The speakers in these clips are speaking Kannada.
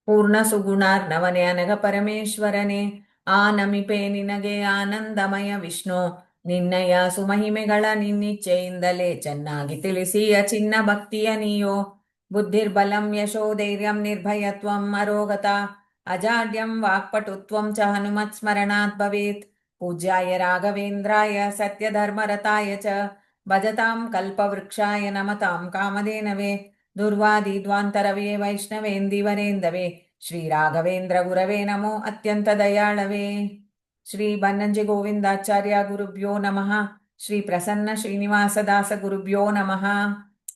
ಪೂರ್ಣ ಸುಗುಣಾರ್ನವನೇ ಅನಗ ಪರಮೇಶ್ವರನೇ ನಮಿಪೆ ನಿನಗೆ ಆನಂದಮಯ ವಿಷ್ಣು ನಿನ್ನಯ ಸುಮಹಿಮೆಗಳ ನಿನ್ನಿಚ್ಛೆಯಿಂದಲೇ ಚೆನ್ನಾಗಿ ತಿಳಿಸಿಯ ಚಿನ್ನ ಭಕ್ತಿಯ ನೀಯೋ ಬುದ್ಧಿರ್ಬಲಂ ಯಶೋಧೈರ್ಯಂ ನಿರ್ಭಯತ್ವಂ ಅರೋಗತ ಅಜಾಡ್ಯಂ ವಾಕ್ಪಟುತ್ವಂ ಚ ಹನುಮತ್ ಸ್ಮರಣಾತ್ ಭವೇತ್ ಪೂಜ್ಯಾಯ ರಾಘವೇಂದ್ರಾಯ ಸತ್ಯಧರ್ಮರತಾಯ ಚ ಭಜತಾಂ ಕಲ್ಪವೃಕ್ಷಾಯ ನಮತಾಂ ಕಾಮಧೇನವೇ ದುರ್ವಾದಿದ್ವಾಂತರವೇ ವೈಷ್ಣವೇಂದಿವರೇಂದವೇ ಶ್ರೀ ರಾಘವೇಂದ್ರ ಗುರವೇ ನಮೋ ಅತ್ಯಂತ ದಯಾಳವೇ. ಶ್ರೀ ಬನ್ನಂಜೆ ಗೋವಿಂದಾಚಾರ್ಯ ಗುರುಭ್ಯೋ ನಮಃ. ಶ್ರೀ ಪ್ರಸನ್ನ ಶ್ರೀನಿವಾಸದಾಸ ಗುರುಭ್ಯೋ ನಮಃ.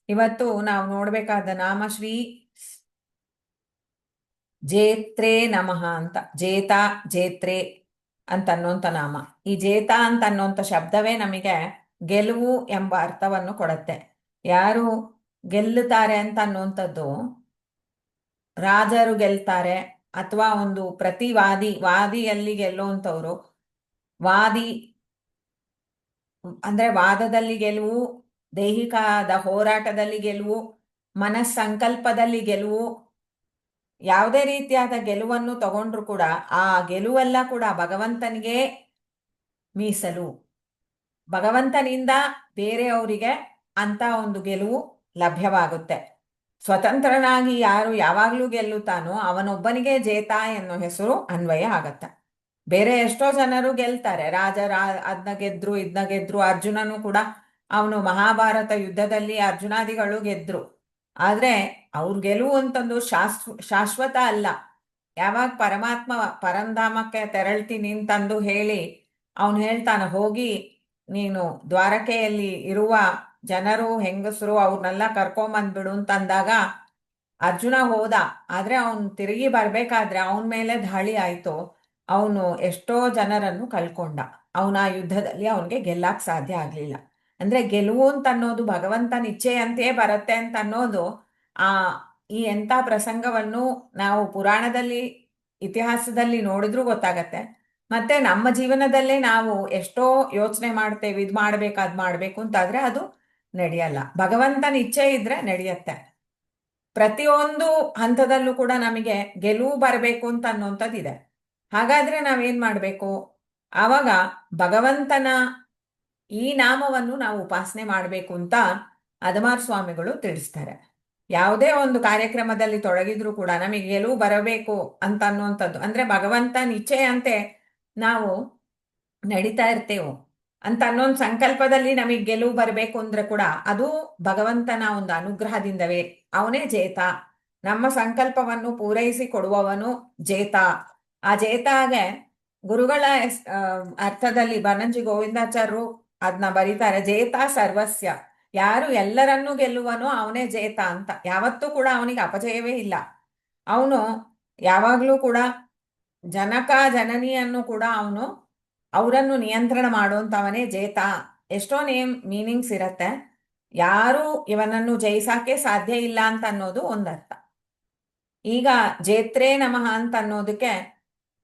ಇವತ್ತು ನಾವು ನೋಡ್ಬೇಕಾದ ನಾಮ ಶ್ರೀ ಜೇತ್ರೇ ನಮಃ ಅಂತ. ಜೇತ ಜೇತ್ರೆ ಅಂತ ಅನ್ನೋಂಥ ನಾಮ. ಈ ಜೇತ ಅಂತ ಅನ್ನೋಂಥ ಶಬ್ದವೇ ನಮಗೆ ಗೆಲುವು ಎಂಬ ಅರ್ಥವನ್ನು ಕೊಡುತ್ತೆ. ಯಾರು ಗೆಲ್ಲುತ್ತಾರೆ ಅಂತ ಅನ್ನುವಂಥದ್ದು ರಾಜರು ಗೆಲ್ತಾರೆ ಅಥವಾ ಒಂದು ವಾದಿಯಲ್ಲಿ ಗೆಲ್ಲುವಂಥವ್ರು. ವಾದಿ ಅಂದ್ರೆ ವಾದದಲ್ಲಿ ಗೆಲುವು, ದೈಹಿಕದ ಹೋರಾಟದಲ್ಲಿ ಗೆಲುವು, ಮನಸ್ಸಂಕಲ್ಪದಲ್ಲಿ ಗೆಲುವು, ಯಾವುದೇ ರೀತಿಯಾದ ಗೆಲುವನ್ನು ತಗೊಂಡ್ರು ಕೂಡ ಆ ಗೆಲುವೆಲ್ಲ ಕೂಡ ಭಗವಂತನಿಗೆ ಮೀಸಲು. ಭಗವಂತನಿಂದ ಬೇರೆಯವರಿಗೆ ಅಂತ ಒಂದು ಗೆಲುವು ಲಭ್ಯವಾಗುತ್ತೆ. ಸ್ವತಂತ್ರನಾಗಿ ಯಾರು ಯಾವಾಗಲೂ ಗೆಲ್ಲುತ್ತಾನೋ ಅವನೊಬ್ಬನಿಗೆ ಜೇತ ಎನ್ನೋ ಹೆಸರು ಅನ್ವಯ ಆಗತ್ತೆ. ಬೇರೆ ಎಷ್ಟೋ ಜನರು ಗೆಲ್ತಾರೆ. ಅದನ್ನ ಗೆದ್ರು ಇದನ್ನ ಗೆದ್ರು. ಅರ್ಜುನನು ಕೂಡ ಅವನು ಮಹಾಭಾರತ ಯುದ್ಧದಲ್ಲಿ ಅರ್ಜುನಾದಿಗಳು ಗೆದ್ರು. ಆದ್ರೆ ಅವ್ರ ಗೆಲುವು ಅಂತಂದು ಶಾಶ್ವತ ಅಲ್ಲ. ಯಾವಾಗ ಪರಮಾತ್ಮ ಪರಂಧಾಮಕ್ಕೆ ತೆರಳ್ತೀನಿ ಅಂತಂದು ಹೇಳಿ ಅವನು ಹೇಳ್ತಾನೆ, ಹೋಗಿ ನೀನು ದ್ವಾರಕೆಯಲ್ಲಿ ಇರುವ ಜನರು ಹೆಂಗಸರು ಅವ್ರನ್ನೆಲ್ಲ ಕರ್ಕೊಂಬಂದ್ಬಿಡು ಅಂತಂದಾಗ ಅರ್ಜುನ ಹೋದ. ಆದ್ರೆ ಅವನು ತಿರುಗಿ ಬರ್ಬೇಕಾದ್ರೆ ಅವನ ಮೇಲೆ ದಾಳಿ ಆಯ್ತು. ಅವನು ಎಷ್ಟೋ ಜನರನ್ನು ಕಳ್ಕೊಂಡ. ಅವನ ಆ ಯುದ್ಧದಲ್ಲಿ ಅವನಿಗೆ ಗೆಲ್ಲಕ್ ಸಾಧ್ಯ ಆಗ್ಲಿಲ್ಲ. ಅಂದ್ರೆ ಗೆಲುವು ಅಂತ ಅನ್ನೋದು ಭಗವಂತನ ಇಚ್ಛೆಯಂತೆಯೇ ಬರುತ್ತೆ ಅಂತ ಅನ್ನೋದು ಈ ಎಂಥ ಪ್ರಸಂಗವನ್ನು ನಾವು ಪುರಾಣದಲ್ಲಿ ಇತಿಹಾಸದಲ್ಲಿ ನೋಡಿದ್ರೂ ಗೊತ್ತಾಗತ್ತೆ. ಮತ್ತೆ ನಮ್ಮ ಜೀವನದಲ್ಲೇ ನಾವು ಎಷ್ಟೋ ಯೋಚನೆ ಮಾಡ್ತೇವೆ, ಇದು ಮಾಡ್ಬೇಕು ಅದ್ ಮಾಡ್ಬೇಕು ಅಂತಾದ್ರೆ ಅದು ನಡೆಯಲ್ಲ. ಭಗವಂತನ ಇಚ್ಛೆ ಇದ್ರೆ ನಡೆಯತ್ತೆ. ಪ್ರತಿಯೊಂದು ಹಂತದಲ್ಲೂ ಕೂಡ ನಮಗೆ ಗೆಲುವು ಬರಬೇಕು ಅಂತ ಅನ್ನೋಂಥದ್ದಿದೆ. ಹಾಗಾದ್ರೆ ನಾವೇನ್ ಮಾಡ್ಬೇಕು? ಆವಾಗ ಭಗವಂತನ ಈ ನಾಮವನ್ನು ನಾವು ಉಪಾಸನೆ ಮಾಡಬೇಕು ಅಂತ ಅದಮಾರ್ ಸ್ವಾಮಿಗಳು ತಿಳಿಸ್ತಾರೆ. ಯಾವುದೇ ಒಂದು ಕಾರ್ಯಕ್ರಮದಲ್ಲಿ ತೊಡಗಿದ್ರು ಕೂಡ ನಮಗೆ ಗೆಲುವು ಬರಬೇಕು ಅಂತ ಅನ್ನುವಂಥದ್ದು, ಅಂದ್ರೆ ಭಗವಂತನ ಇಚ್ಛೆಯಂತೆ ನಾವು ನಡೀತಾ ಇರ್ತೇವೆ ಅಂತ ಅನ್ನೊಂದು ಸಂಕಲ್ಪದಲ್ಲಿ ನಮಗೆ ಗೆಲುವು ಬರಬೇಕು ಅಂದ್ರೆ ಕೂಡ ಅದು ಭಗವಂತನ ಒಂದು ಅನುಗ್ರಹದಿಂದವೇ. ಅವನೇ ಜೇತ. ನಮ್ಮ ಸಂಕಲ್ಪವನ್ನು ಪೂರೈಸಿ ಕೊಡುವವನು ಜೇತ. ಆ ಜೇತಾಗೆ ಗುರುಗಳ ಅರ್ಥದಲ್ಲಿ ಬನ್ನಂಜಿ ಗೋವಿಂದಾಚಾರ್ಯರು ಅದನ್ನ ಬರೀತಾರೆ, ಜೇತ ಸರ್ವಸ್ಯ. ಯಾರು ಎಲ್ಲರನ್ನೂ ಗೆಲ್ಲುವನೋ ಅವನೇ ಜೇತ ಅಂತ. ಯಾವತ್ತೂ ಕೂಡ ಅವನಿಗೆ ಅಪಜಯವೇ ಇಲ್ಲ. ಅವನು ಯಾವಾಗಲೂ ಕೂಡ ಜನಕ ಜನನಿಯನ್ನು ಕೂಡ ಅವರನ್ನು ನಿಯಂತ್ರಣ ಮಾಡುವಂಥವನೇ ಜೇತ. ಎಷ್ಟೋ ಮೀನಿಂಗ್ಸ್ ಇರತ್ತೆ. ಯಾರು ಇವನನ್ನು ಜಯಿಸಕ್ಕೆ ಸಾಧ್ಯ ಇಲ್ಲ ಅಂತ ಅನ್ನೋದು ಒಂದರ್ಥ. ಈಗ ಜೇತ್ರೇ ನಮಃ ಅಂತ ಅನ್ನೋದಕ್ಕೆ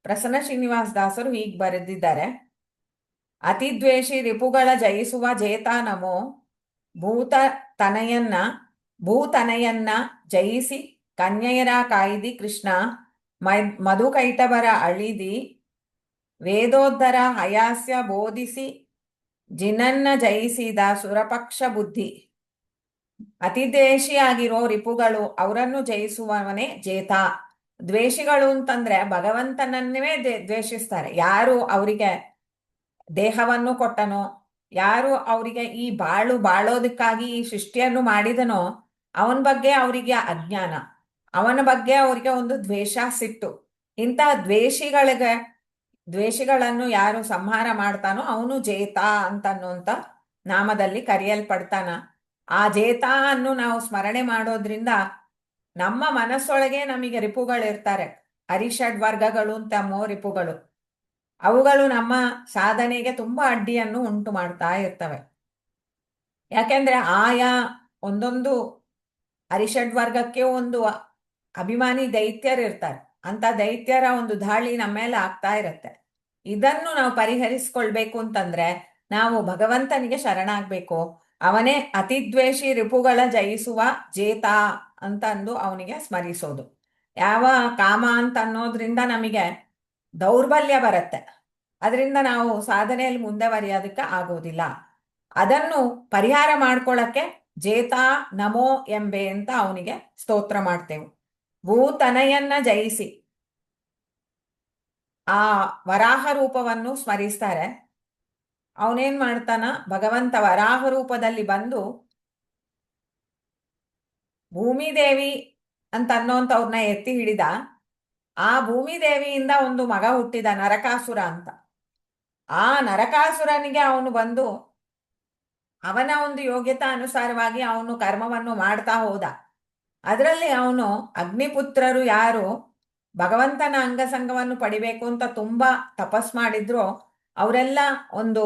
ಪ್ರಸನ್ನ ಶ್ರೀನಿವಾಸ ದಾಸರು ಹೀಗೆ ಬರೆದಿದ್ದಾರೆ. ಅತಿದ್ವೇಷಿ ರಿಪುಗಳ ಜಯಿಸುವ ಜೇತ ನಮೋ ಭೂತನಯನ್ನ ಜಯಿಸಿ ಕನ್ಯೆಯರ ಕಾಯ್ದಿ ಕೃಷ್ಣ ಮಧುಕೈಟಬರ ಅಳಿದಿ ವೇದೋದ್ಧರ ಹಯಾಸ್ಯ ಬೋಧಿಸಿ ಜಿನನ್ನ ಜಯಿಸಿದ ಸುರಪಕ್ಷ ಬುದ್ಧಿ. ಅತಿದ್ವೇಷಿಯಾಗಿರೋ ರಿಪುಗಳು ಅವರನ್ನು ಜಯಿಸುವವನೇ ಜೇತ. ದ್ವೇಷಿಗಳು ಅಂತಂದ್ರೆ ಭಗವಂತನನ್ನೇ ದ್ವೇಷಿಸ್ತಾರೆ. ಯಾರು ಅವರಿಗೆ ದೇಹವನ್ನು ಕೊಟ್ಟನೋ, ಯಾರು ಅವರಿಗೆ ಈ ಬಾಳೋದಕ್ಕಾಗಿ ಈ ಸೃಷ್ಟಿಯನ್ನು ಮಾಡಿದನೋ ಅವನ ಬಗ್ಗೆ ಅವರಿಗೆ ಅಜ್ಞಾನ, ಅವನ ಬಗ್ಗೆ ಅವರಿಗೆ ಒಂದು ದ್ವೇಷ, ಸಿಟ್ಟು. ಇಂಥ ದ್ವೇಷಿಗಳನ್ನು ಯಾರು ಸಂಹಾರ ಮಾಡ್ತಾನೋ ಅವನು ಜೇತ ಅಂತ ಅನ್ನುವಂಥ ನಾಮದಲ್ಲಿ ಕರೆಯಲ್ಪಡ್ತಾನ. ಆ ಜೇತ ಅನ್ನು ನಾವು ಸ್ಮರಣೆ ಮಾಡೋದ್ರಿಂದ ನಮ್ಮ ಮನಸ್ಸೊಳಗೆ ನಮಗೆ ರಿಪುಗಳಿರ್ತಾರೆ. ಅರಿಷಡ್ ವರ್ಗಗಳು ಅಂತ ರಿಪುಗಳು. ಅವುಗಳು ನಮ್ಮ ಸಾಧನೆಗೆ ತುಂಬಾ ಅಡ್ಡಿಯನ್ನು ಉಂಟು ಮಾಡ್ತಾ ಇರ್ತವೆ. ಯಾಕೆಂದ್ರೆ ಆಯಾ ಒಂದೊಂದು ಅರಿಷಡ್ ವರ್ಗಕ್ಕೆ ಒಂದು ಅಭಿಮಾನಿ ದೈತ್ಯರಿರ್ತಾರೆ. ಅಂತ ದೈತ್ಯರ ಒಂದು ದಾಳಿ ನಮ್ಮ ಮೇಲೆ ಆಗ್ತಾ ಇರತ್ತೆ. ಇದನ್ನು ನಾವು ಪರಿಹರಿಸ್ಕೊಳ್ಬೇಕು ಅಂತಂದ್ರೆ ನಾವು ಭಗವಂತನಿಗೆ ಶರಣಾಗ್ಬೇಕು. ಅವನೇ ಅತಿದ್ವೇಷಿ ರಿಪುಗಳ ಜಯಿಸುವ ಜೇತ ಅಂತ ಅಂದು ಅವನಿಗೆ ಸ್ಮರಿಸೋದು. ಯಾವ ಕಾಮ ಅಂತ ಅನ್ನೋದ್ರಿಂದ ನಮಗೆ ದೌರ್ಬಲ್ಯ ಬರುತ್ತೆ. ಅದರಿಂದ ನಾವು ಸಾಧನೆಯಲ್ಲಿ ಮುಂದುವರಿಯೋದಕ್ಕೆ ಆಗೋದಿಲ್ಲ. ಅದನ್ನು ಪರಿಹಾರ ಮಾಡ್ಕೊಳ್ಳಕ್ಕೆ ಜೇತಾ ನಮೋ ಎಂಬೆ ಅಂತ ಅವನಿಗೆ ಸ್ತೋತ್ರ ಮಾಡ್ತೇವೆ. ಭೂತನಯನ್ನ ಜಯಿಸಿ ಆ ವರಾಹ ರೂಪವನ್ನು ಸ್ಮರಿಸ್ತಾರೆ. ಅವನೇನ್ ಮಾಡ್ತಾನ, ಭಗವಂತ ವರಾಹ ರೂಪದಲ್ಲಿ ಬಂದು ಭೂಮಿದೇವಿ ಅಂತ ಅನ್ನೋಂಥವ್ರನ್ನ ಎತ್ತಿ ಹಿಡಿದ. ಆ ಭೂಮಿದೇವಿಯಿಂದ ಒಂದು ಮಗ ಹುಟ್ಟಿದ, ನರಕಾಸುರ ಅಂತ. ಆ ನರಕಾಸುರನಿಗೆ ಅವನು ಬಂದು ಅವನ ಒಂದು ಯೋಗ್ಯತಾ ಅನುಸಾರವಾಗಿ ಅವನು ಕರ್ಮವನ್ನು ಮಾಡ್ತಾ ಹೋದ. ಅದರಲ್ಲಿ ಅವನು ಅಗ್ನಿಪುತ್ರರು ಯಾರು ಭಗವಂತನ ಅಂಗಸಂಗವನ್ನು ಪಡಿಬೇಕು ಅಂತ ತುಂಬಾ ತಪಸ್ ಮಾಡಿದ್ರು, ಅವರೆಲ್ಲ ಒಂದು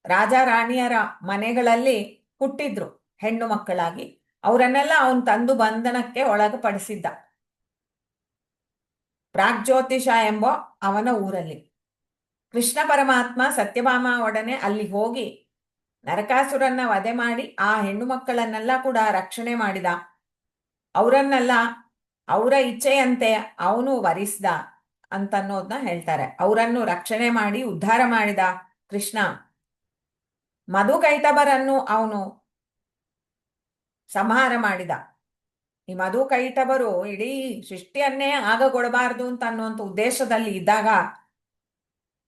ರಾಜ ರಾಣಿಯರ ಮನೆಗಳಲ್ಲಿ ಹುಟ್ಟಿದ್ರು ಹೆಣ್ಣು ಮಕ್ಕಳಾಗಿ. ಅವರನ್ನೆಲ್ಲ ಅವನು ತಂದು ಬಂಧನಕ್ಕೆ ಒಳಗುಪಡಿಸಿದ್ದ ಪ್ರಾಗ್ಜ್ಯೋತಿಷ ಎಂಬ ಅವನ ಊರಲ್ಲಿ. ಕೃಷ್ಣ ಪರಮಾತ್ಮ ಸತ್ಯಭಾಮ ಒಡನೆ ಅಲ್ಲಿ ಹೋಗಿ ನರಕಾಸುರನ್ನ ವಧೆ ಮಾಡಿ ಆ ಹೆಣ್ಣು ಮಕ್ಕಳನ್ನೆಲ್ಲ ಕೂಡ ರಕ್ಷಣೆ ಮಾಡಿದ. ಅವರನ್ನೆಲ್ಲ ಅವರ ಇಚ್ಛೆಯಂತೆ ಅವನು ವರಿಸಿದ ಅಂತನ್ನೋದನ್ನ ಹೇಳ್ತಾರೆ. ಅವರನ್ನು ರಕ್ಷಣೆ ಮಾಡಿ ಉದ್ಧಾರ ಮಾಡಿದ ಕೃಷ್ಣ. ಮಧುಕೈಟಭರನ್ನು ಅವನು ಸಂಹಾರ ಮಾಡಿದ. ಈ ಮಧುಕೈಟಭರು ಇಡೀ ಸೃಷ್ಟಿಯನ್ನೇ ಆಗಗೊಡಬಾರದು ಅಂತ ಅನ್ನುವಂಥ ಉದ್ದೇಶದಲ್ಲಿ ಇದ್ದಾಗ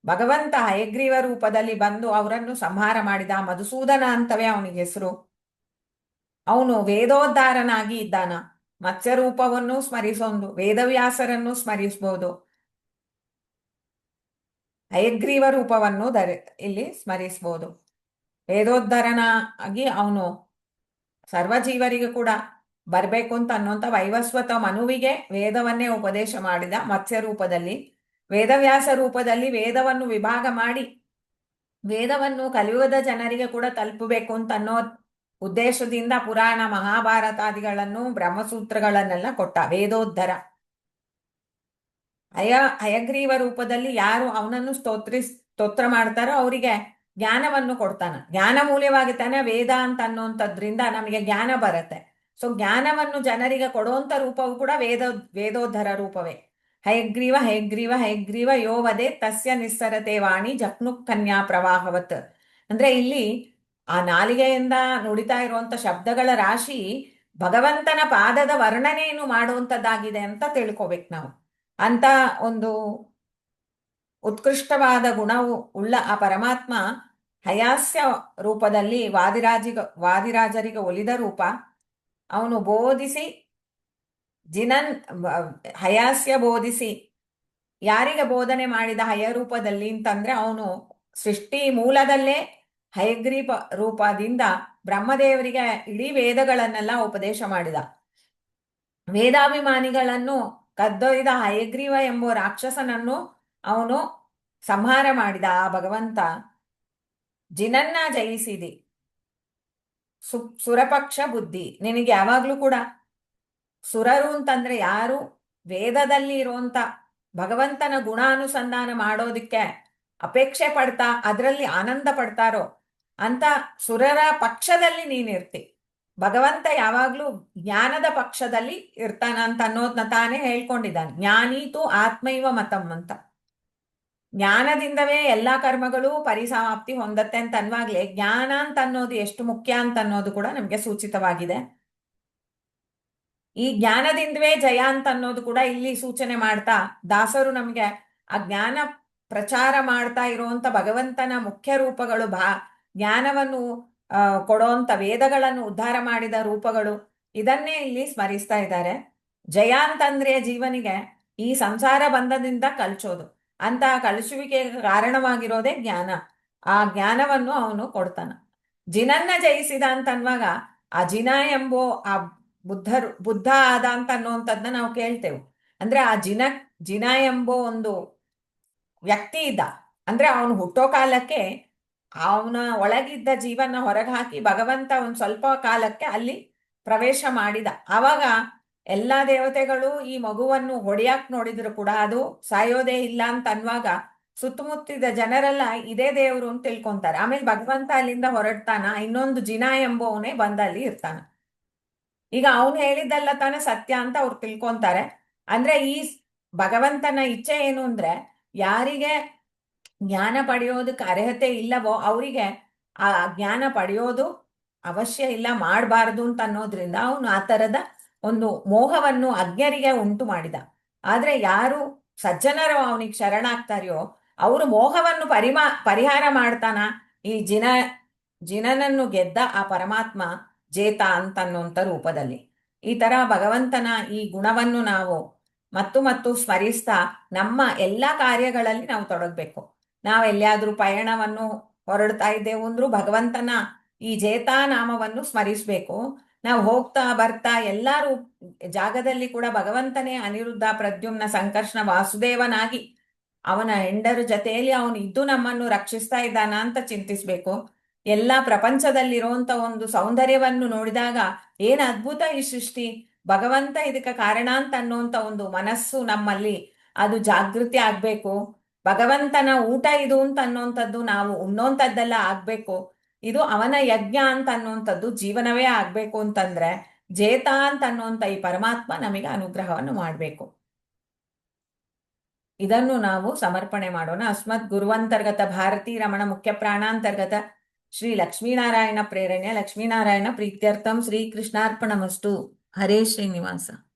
ಭಗವಂತ ಹಯಗ್ರೀವ ರೂಪದಲ್ಲಿ ಬಂದು ಅವರನ್ನು ಸಂಹಾರ ಮಾಡಿದ. ಮಧುಸೂದನ ಅಂತವೇ ಅವನಿಗೆ ಹೆಸರು. ಅವನು ವೇದೋದ್ಧಾರನಾಗಿ ಇದ್ದಾನ. ಮತ್ಸ್ಯ ರೂಪವನ್ನು ಸ್ಮರಿಸೋದು, ವೇದವ್ಯಾಸರನ್ನು ಸ್ಮರಿಸಬಹುದು. ಹಯಗ್ರೀವ ರೂಪವನ್ನು ಇಲ್ಲಿ ಸ್ಮರಿಸಬಹುದು. ವೇದೋದ್ಧಾರನಾಗಿ ಅವನು ಸರ್ವಜೀವರಿಗೆ ಕೂಡ ಬರಬೇಕು ಅಂತ ಅನ್ನುವಂಥ ವೈವಸ್ವತ ಮನುವಿಗೆ ವೇದವನ್ನೇ ಉಪದೇಶ ಮಾಡಿದ ಮತ್ಸ್ಯ ರೂಪದಲ್ಲಿ. ವೇದವ್ಯಾಸ ರೂಪದಲ್ಲಿ ವೇದವನ್ನು ವಿಭಾಗ ಮಾಡಿ ವೇದವನ್ನು ಕಲಿಯುಗದ ಜನರಿಗೆ ಕೂಡ ತಲುಪಬೇಕು ಅಂತ ಅನ್ನೋ ಉದ್ದೇಶದಿಂದ ಪುರಾಣ ಮಹಾಭಾರತಾದಿಗಳನ್ನು ಬ್ರಹ್ಮಸೂತ್ರಗಳನ್ನೆಲ್ಲ ಕೊಟ್ಟ ವೇದೋದ್ಧರ. ಹಯಗ್ರೀವ ರೂಪದಲ್ಲಿ ಯಾರು ಅವನನ್ನು ಸ್ತೋತ್ರ ಮಾಡ್ತಾರೋ ಅವರಿಗೆ ಜ್ಞಾನವನ್ನು ಕೊಡ್ತಾನ. ಜ್ಞಾನ ಮೂಲ್ಯವಾಗಿ ತಾನೆ ವೇದ ಅಂತ ಅನ್ನೋಂಥದ್ರಿಂದ ನಮಗೆ ಜ್ಞಾನ ಬರುತ್ತೆ. ಸೊ ಜ್ಞಾನವನ್ನು ಜನರಿಗೆ ಕೊಡುವಂಥ ರೂಪವು ಕೂಡ ವೇದೋದ್ಧರ ರೂಪವೇ. ಹಯಗ್ರೀವ ಹಯಗ್ರೀವ ಹಯಗ್ರೀವ ಯೋ ವದೆ ತಸ್ಯ ನಿಸ್ಸರತೆ ವಾಣಿ ಜಕ್ನು ಕನ್ಯಾ ಪ್ರವಾಹವತ್. ಅಂದ್ರೆ ಇಲ್ಲಿ ಆ ನಾಲಿಗೆಯಿಂದ ನುಡಿತಾ ಇರುವಂತ ಶಬ್ದಗಳ ರಾಶಿ ಭಗವಂತನ ಪಾದದ ವರ್ಣನೆಯನ್ನು ಮಾಡುವಂಥದ್ದಾಗಿದೆ ಅಂತ ತಿಳ್ಕೊಬೇಕು ನಾವು. ಅಂತ ಒಂದು ಉತ್ಕೃಷ್ಟವಾದ ಗುಣವು ಉಳ್ಳ ಆ ಪರಮಾತ್ಮ ಹಯಾಸ್ಯ ರೂಪದಲ್ಲಿ ವಾದಿರಾಜರಿಗೆ ಒಲಿದ ರೂಪ. ಅವನು ಬೋಧಿಸಿ ಹಯಾಸ್ಯ ಬೋಧಿಸಿ ಯಾರಿಗೆ ಬೋಧನೆ ಮಾಡಿದ ಹಯ ರೂಪದಲ್ಲಿ ಅಂತಂದ್ರೆ ಅವನು ಸೃಷ್ಟಿ ಮೂಲದಲ್ಲೇ ಹಯಗ್ರೀವ ರೂಪದಿಂದ ಬ್ರಹ್ಮದೇವರಿಗೆ ಇಡೀ ವೇದಗಳನ್ನೆಲ್ಲ ಉಪದೇಶ ಮಾಡಿದ. ವೇದಾಭಿಮಾನಿಗಳನ್ನು ಕದ್ದೊಯ್ದ ಹಯಗ್ರೀವ ಎಂಬ ರಾಕ್ಷಸನನ್ನು ಅವನು ಸಂಹಾರ ಮಾಡಿದ. ಆ ಭಗವಂತ ಜಿನನ್ನ ಜಯಿಸಿದಿ ಸುರಪಕ್ಷ ಬುದ್ಧಿ. ನಿನಗೆ ಯಾವಾಗ್ಲೂ ಕೂಡ ಸುರರು ಅಂತಂದ್ರೆ ಯಾರು ವೇದದಲ್ಲಿ ಇರುವಂತ ಭಗವಂತನ ಗುಣಾನುಸಂಧಾನ ಮಾಡೋದಿಕ್ಕೆ ಅಪೇಕ್ಷೆ ಪಡ್ತಾ ಅದರಲ್ಲಿ ಆನಂದ ಪಡ್ತಾರೋ ಅಂತ ಸುರರ ಪಕ್ಷದಲ್ಲಿ ನೀನಿರ್ತಿ. ಭಗವಂತ ಯಾವಾಗ್ಲೂ ಜ್ಞಾನದ ಪಕ್ಷದಲ್ಲಿ ಇರ್ತಾನ ಅಂತ ಅನ್ನೋದನ್ನ ತಾನೇ ಹೇಳ್ಕೊಂಡಿದ್ದಾನೆ. ಜ್ಞಾನೀತು ಆತ್ಮೈವ ಮತಂ ಅಂತ. ಜ್ಞಾನದಿಂದವೇ ಎಲ್ಲಾ ಕರ್ಮಗಳು ಪರಿಸಮಾಪ್ತಿ ಹೊಂದತ್ತೆ ಅಂತ ಅನ್ನುವಾಗ್ಲೇ ಜ್ಞಾನ ಅಂತ ಅನ್ನೋದು ಎಷ್ಟು ಮುಖ್ಯ ಅಂತ ಅನ್ನೋದು ಕೂಡ ನಮ್ಗೆ ಸೂಚಿತವಾಗಿದೆ. ಈ ಜ್ಞಾನದಿಂದವೇ ಜಯ ಅಂತ ಅನ್ನೋದು ಕೂಡ ಇಲ್ಲಿ ಸೂಚನೆ ಮಾಡ್ತಾ ದಾಸರು ನಮ್ಗೆ ಆ ಜ್ಞಾನ ಪ್ರಚಾರ ಮಾಡ್ತಾ ಇರುವಂತ ಭಗವಂತನ ಮುಖ್ಯ ರೂಪಗಳು ಜ್ಞಾನವನ್ನು ಕೊಡುವಂತ ವೇದಗಳನ್ನು ಉದ್ಧಾರ ಮಾಡಿದ ರೂಪಗಳು ಇದನ್ನೇ ಇಲ್ಲಿ ಸ್ಮರಿಸ್ತಾ ಇದ್ದಾರೆ. ಜಯ ಅಂತಂದ್ರೆ ಜೀವನಿಗೆ ಈ ಸಂಸಾರ ಬಂಧದಿಂದ ಕಲ್ಚೋದು. ಅಂತ ಕಲಿಸುವಿಕೆಗೆ ಕಾರಣವಾಗಿರೋದೇ ಜ್ಞಾನ. ಆ ಜ್ಞಾನವನ್ನು ಅವನು ಕೊಡ್ತಾನ. ಜಿನನ್ನ ಜಯಿಸಿದ ಅಂತ ಅನ್ನುವಾಗ ಆ ಜಿನ ಎಂಬೋ ಆ ಬುದ್ಧ ಆದ ಅಂತ ಅನ್ನುವಂಥದ್ದನ್ನ ನಾವು ಕೇಳ್ತೇವೆ. ಅಂದ್ರೆ ಆ ಜಿನ ಎಂಬೋ ಒಂದು ವ್ಯಕ್ತಿ ಇದ್ದ. ಅಂದ್ರೆ ಅವನು ಹುಟ್ಟೋ ಕಾಲಕ್ಕೆ ಅವನ ಒಳಗಿದ್ದ ಜೀವನ ಹೊರಗೆ ಹಾಕಿ ಭಗವಂತ ಒಂದು ಸ್ವಲ್ಪ ಕಾಲಕ್ಕೆ ಅಲ್ಲಿ ಪ್ರವೇಶ ಮಾಡಿದ. ಆವಾಗ ಎಲ್ಲಾ ದೇವತೆಗಳು ಈ ಮಗುವನ್ನು ಹೊಡೆಯಕ್ ನೋಡಿದ್ರು ಕೂಡ ಅದು ಸಾಯೋದೇ ಇಲ್ಲ ಅಂತ ಅನ್ನುವಾಗ ಸುತ್ತಮುತ್ತಿದ ಜನರೆಲ್ಲ ಇದೇ ದೇವರು ಅಂತ ತಿಳ್ಕೊಂತಾರೆ. ಆಮೇಲೆ ಭಗವಂತ ಅಲ್ಲಿಂದ ಹೊರಡ್ತಾನ. ಇನ್ನೊಂದು ಜಿನ ಎಂಬವನೇ ಬಂದಲ್ಲಿ ಇರ್ತಾನ. ಈಗ ಅವನು ಹೇಳಿದ್ದೆಲ್ಲ ತಾನೇ ಸತ್ಯ ಅಂತ ಅವ್ರು ತಿಳ್ಕೊಂತಾರೆ. ಅಂದ್ರೆ ಈ ಭಗವಂತನ ಇಚ್ಛೆ ಏನು ಅಂದ್ರೆ ಯಾರಿಗೆ ಜ್ಞಾನ ಪಡೆಯೋದಕ್ಕೆ ಅರ್ಹತೆ ಇಲ್ಲವೋ ಅವರಿಗೆ ಆ ಜ್ಞಾನ ಪಡೆಯೋದು ಅವಶ್ಯ ಇಲ್ಲ, ಮಾಡಬಾರ್ದು ಅಂತ ಅನ್ನೋದ್ರಿಂದ ಅವನು ಆ ಥರದ ಒಂದು ಮೋಹವನ್ನು ಅಜ್ಞರಿಗೆ ಉಂಟು ಮಾಡಿದ. ಆದ್ರೆ ಯಾರು ಸಜ್ಜನರು ಅವನಿಗೆ ಶರಣಾಗ್ತಾರೆಯೋ ಅವರು ಮೋಹವನ್ನು ಪರಿಹಾರ ಮಾಡ್ತಾನ. ಈ ಜಿನನನ್ನು ಗೆದ್ದ ಆ ಪರಮಾತ್ಮ ಜೇತ ಅಂತನ್ನುವಂಥ ರೂಪದಲ್ಲಿ ಈ ತರ ಭಗವಂತನ ಈ ಗುಣವನ್ನು ನಾವು ಮತ್ತು ಮತ್ತು ಸ್ಮರಿಸ್ತಾ ನಮ್ಮ ಎಲ್ಲ ಕಾರ್ಯಗಳಲ್ಲಿ ನಾವು ತೊಡಗಬೇಕು. ನಾವೆಲ್ಲಿಯಾದ್ರೂ ಪಯಣವನ್ನು ಹೊರಡ್ತಾ ಇದ್ದೇವೆ ಅಂದ್ರೂ ಭಗವಂತನ ಈ ಜೇತಾ ನಾಮವನ್ನು ಸ್ಮರಿಸಬೇಕು. ನಾವು ಹೋಗ್ತಾ ಬರ್ತಾ ಎಲ್ಲರೂ ಜಾಗದಲ್ಲಿ ಕೂಡ ಭಗವಂತನೇ ಅನಿರುದ್ಧ ಪ್ರದ್ಯುಮ್ನ ಸಂಕರ್ಷಣ ವಾಸುದೇವನಾಗಿ ಅವನ ಹೆಂಡರ ಜೊತೆಯಲ್ಲಿ ಅವನು ಇದ್ದು ನಮ್ಮನ್ನು ರಕ್ಷಿಸ್ತಾ ಇದ್ದಾನ ಅಂತ ಚಿಂತಿಸ್ಬೇಕು. ಎಲ್ಲ ಪ್ರಪಂಚದಲ್ಲಿರುವಂತ ಒಂದು ಸೌಂದರ್ಯವನ್ನು ನೋಡಿದಾಗ ಏನ್ ಅದ್ಭುತ ಈ ಸೃಷ್ಟಿ, ಭಗವಂತ ಇದಕ್ಕೆ ಕಾರಣ ಅಂತ ಅನ್ನುವಂತ ಒಂದು ಮನಸ್ಸು ನಮ್ಮಲ್ಲಿ ಅದು ಜಾಗೃತಿ ಆಗ್ಬೇಕು. ಭಗವಂತನ ಊಟ ಇದು ಅಂತ ಅನ್ನುವಂಥದ್ದು ನಾವು ಉಣ್ಣೋಂಥದ್ದೆಲ್ಲ ಆಗ್ಬೇಕು. ಇದು ಅವನ ಯಜ್ಞ ಅಂತ ಅನ್ನುವಂಥದ್ದು ಜೀವನವೇ ಆಗ್ಬೇಕು ಅಂತಂದ್ರೆ ಜೇತ ಅಂತ ಅನ್ನುವಂಥ ಈ ಪರಮಾತ್ಮ ನಮಗೆ ಅನುಗ್ರಹವನ್ನು ಮಾಡಬೇಕು. ಇದನ್ನು ನಾವು ಸಮರ್ಪಣೆ ಮಾಡೋಣ. ಅಸ್ಮತ್ ಗುರುವಂತರ್ಗತ ಭಾರತೀ ರಮಣ ಮುಖ್ಯ ಪ್ರಾಣಾಂತರ್ಗತ ಶ್ರೀ ಲಕ್ಷ್ಮೀನಾರಾಯಣ ಪ್ರೇರಣೆ ಲಕ್ಷ್ಮೀನಾರಾಯಣ ಪ್ರೀತ್ಯರ್ಥಂ ಶ್ರೀಕೃಷ್ಣಾರ್ಪಣಮಸ್ತು. ಹರೇ ಶ್ರೀನಿವಾಸ.